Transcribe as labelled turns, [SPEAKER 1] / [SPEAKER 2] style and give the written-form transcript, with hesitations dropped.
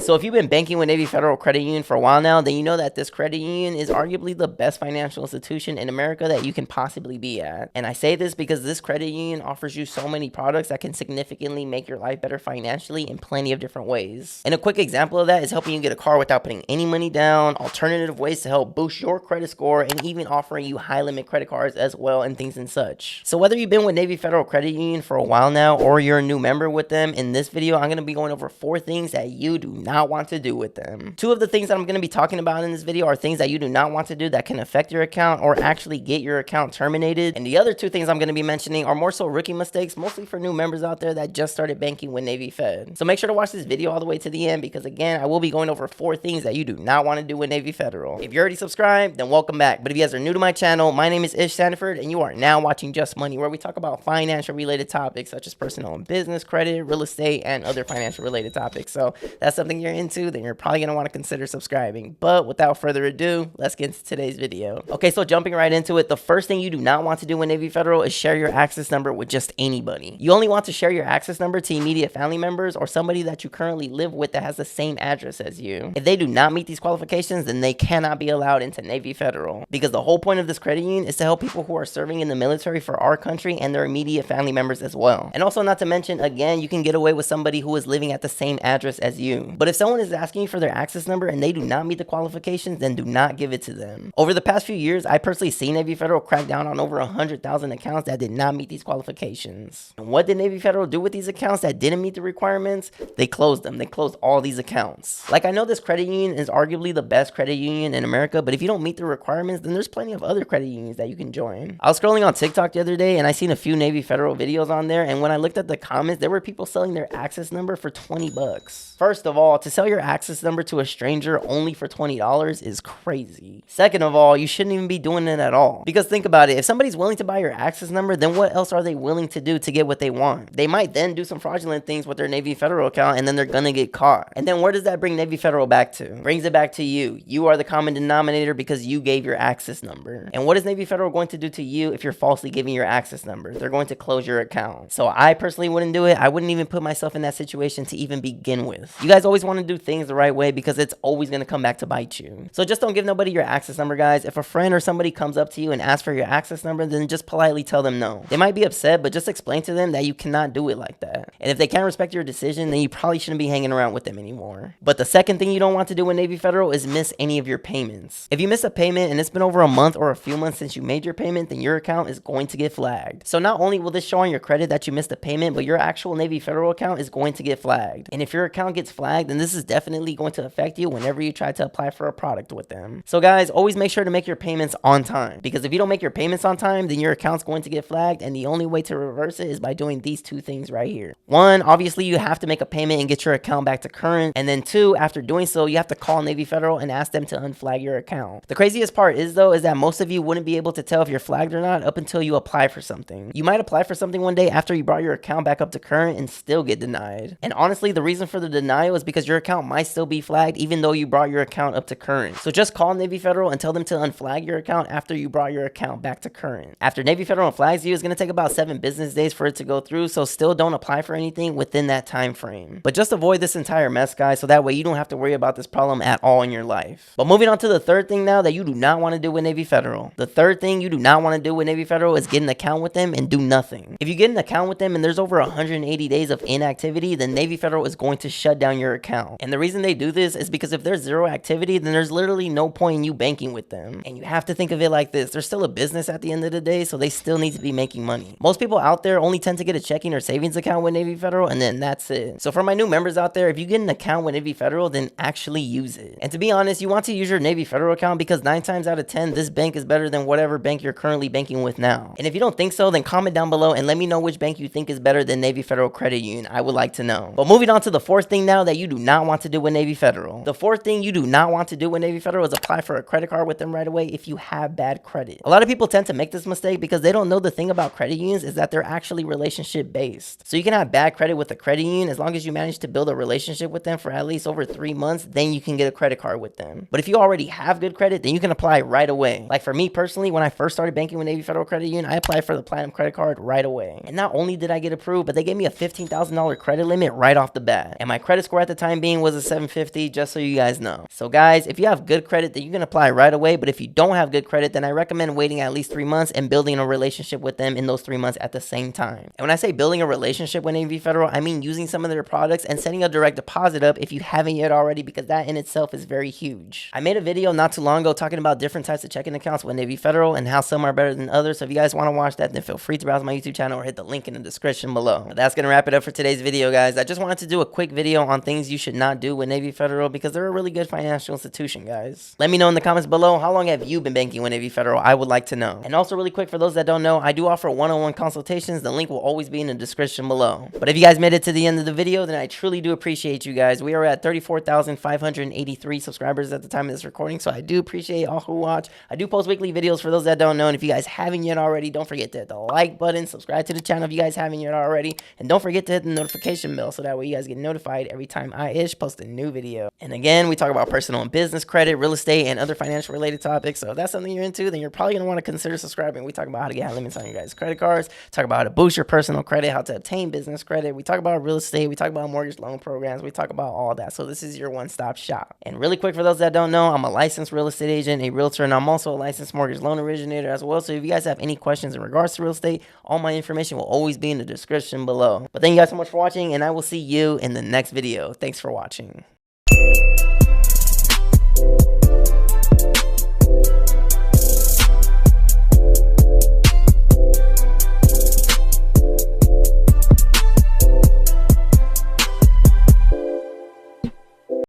[SPEAKER 1] So if you've been banking with Navy Federal Credit Union for a while now, then you know that this credit union is arguably the best financial institution in America that you can possibly be at. And I say this because this credit union offers you so many products that can significantly make your life better financially in plenty of different ways. And a quick example of that is helping you get a car without putting any money down, alternative ways to help boost your credit score, and even offering you high limit credit cards as well and things and such. So whether you've been with Navy Federal Credit Union for a while now or you're a new member with them, in this video I'm going to be going over 4 things that you do not want to do with them. 2 of the things that I'm going to be talking about in this video are things that you do not want to do that can affect your account or actually get your account terminated. And the other 2 things I'm going to be mentioning are more so rookie mistakes, mostly for new members out there that just started banking with Navy Fed. So make sure to watch this video all the way to the end because again, I will be going over 4 things that you do not want to do with Navy Federal. If you're already subscribed, then welcome back. But if you guys are new to my channel, my name is Ismael Sandiford and you are now watching Just Money, where we talk about financial related topics such as personal and business, credit, real estate, and other financial related topics. So if that's something you're into, then you're probably going to want to consider subscribing. But without further ado, let's get into today's video. Okay, so jumping right into it, the first thing you do not want to do with Navy Federal is share your access number with just anybody. You only want to share your access number to immediate family members or somebody that you currently live with that has the same address as you. If they do not meet these qualifications, then they cannot be allowed into Navy Federal, because the whole point of this credit union is to help people who are serving in the military for our country and their immediate family members as well. And also, not to mention, again, you can get away with somebody who is living at the same address as you. But if someone is asking you for their access number and they do not meet the qualifications, then do not give it to them. Over the past few years, I personally seen Navy Federal crack down on over 100,000 accounts that did not meet these qualifications. And what did Navy Federal do with these accounts that didn't meet the requirements? They closed them. They closed all these accounts. Like, I know this credit union is arguably the best credit union in America, but if you don't meet the requirements, then there's plenty of other credit unions that you can join. I was scrolling on TikTok the other day and I seen a few Navy Federal videos on there, and when I looked at the comments, there were people selling their access number for 20 bucks. First of all, to sell your access number to a stranger only for $20 is crazy. Second of all, you shouldn't even be doing it at all. Because think about it, if somebody's willing to buy your access number, then what else are they willing to do to get what they want? They might then do some fraudulent things with their Navy Federal account and then they're gonna get caught. And then where does that bring Navy Federal back to? Brings it back to you. You are the common denominator because you gave your access number. And what is Navy Federal going to do to you if you're falsely giving your access number? They're going to close your account. So I personally wouldn't do it. I wouldn't even put myself in that situation to even begin with. You guys always want to do things the right way because it's always going to come back to bite you. So just don't give nobody your access number, guys. If a friend or somebody comes up to you and asks for your access number, then just politely tell them no. They might be upset, but just explain to them that you cannot do it like that. And if they can't respect your decision, then you probably shouldn't be hanging around with them anymore. But the second thing you don't want to do with Navy Federal is miss any of your payments. If you miss a payment and it's been over a month or a few months since you made your payment, then your account is going to get flagged. So not only will this show on your credit that you missed a payment, but your actual Navy Federal account is going to get flagged. And if your account gets flagged, then this is definitely going to affect you whenever you try to apply for a product with them. So guys, always make sure to make your payments on time, because if you don't make your payments on time, then your account's going to get flagged, and the only way to reverse it is by doing these 2 things right here. 1, obviously you have to make a payment and get your account back to current, and then 2, after doing so, you have to call Navy Federal and ask them to unflag your account. The craziest part is though, is that most of you wouldn't be able to tell if you're flagged or not up until you apply for something. You might apply for something one day after you brought your account back up to current and still get denied. And honestly, the reason for the denial is because your account might still be flagged even though you brought your account up to current. So just call Navy Federal and tell them to unflag your account after you brought your account back to current. After Navy Federal unflags you, it's going to take about 7 business days for it to go through, so still don't apply for anything within that time frame. But just avoid this entire mess, guys, so that way you don't have to worry about this problem at all in your life. But moving on to the third thing now that you do not want to do with Navy Federal. The third thing you do not want to do with Navy Federal is get an account with them and do nothing. If you get an account with them and there's over 180 days of inactivity, then Navy Federal is going to shut down your account. And the reason they do this is because if there's 0 activity, then there's literally no point in you banking with them. And you have to think of it like this: they're still a business at the end of the day, so they still need to be making money. Most people out there only tend to get a checking or savings account with Navy Federal, and then that's it. So for my new members out there, if you get an account with Navy Federal, then actually use it. And to be honest, you want to use your Navy Federal account because 9 times out of 10, this bank is better than whatever bank you're currently banking with now. And if you don't think so, then comment down below and let me know which bank you think is better than Navy Federal Credit Union. I would like to know. But moving on to the fourth thing now that you do not want to do with Navy Federal. The fourth thing you do not want to do with Navy Federal is apply for a credit card with them right away if you have bad credit. A lot of people tend to make this mistake because they don't know the thing about credit unions is that they're actually relationship based. So you can have bad credit with a credit union as long as you manage to build a relationship with them for at least over 3 months, then you can get a credit card with them. But if you already have good credit, then you can apply right away. Like for me personally, when I first started banking with Navy Federal Credit Union, I applied for the Platinum credit card right away. And not only did I get approved, but they gave me a $15,000 credit limit right off the bat. And my credit score at the time time being was a 750, just so you guys know. So guys, if you have good credit, then you can apply right away. But if you don't have good credit, then I recommend waiting at least 3 months and building a relationship with them in those 3 months at the same time. And when I say building a relationship with Navy Federal, I mean using some of their products and setting a direct deposit up if you haven't yet already, because that in itself is very huge. I made a video not too long ago talking about different types of checking accounts with Navy Federal and how some are better than others. So if you guys want to watch that, then feel free to browse my YouTube channel or hit the link in the description below. But that's going to wrap it up for today's video, guys. I just wanted to do a quick video on things you should not do with Navy Federal because they're a really good financial institution, guys. Let me know in the comments below, how long have you been banking with Navy Federal? I would like to know. And also really quick, for those that don't know, I do offer one-on-one consultations. The link will always be in the description below. But if you guys made it to the end of the video, then I truly do appreciate you guys. We are at 34,583 subscribers at the time of this recording, so I do appreciate all who watch. I do post weekly videos for those that don't know, and if you guys haven't yet already, don't forget to hit the like button, subscribe to the channel if you guys haven't yet already, and don't forget to hit the notification bell so that way you guys get notified every time I post a new video. And again, we talk about personal and business credit, real estate, and other financial related topics. So if that's something you're into, then you're probably going to want to consider subscribing. We talk about how to get high limits on your guys' credit cards, talk about how to boost your personal credit, how to obtain business credit. We talk about real estate. We talk about mortgage loan programs. We talk about all that. So this is your one-stop shop. And really quick, for those that don't know, I'm a licensed real estate agent, a realtor, and I'm also a licensed mortgage loan originator as well. So if you guys have any questions in regards to real estate, all my information will always be in the description below. But thank you guys so much for watching, and I will see you in the next video. Thanks for watching.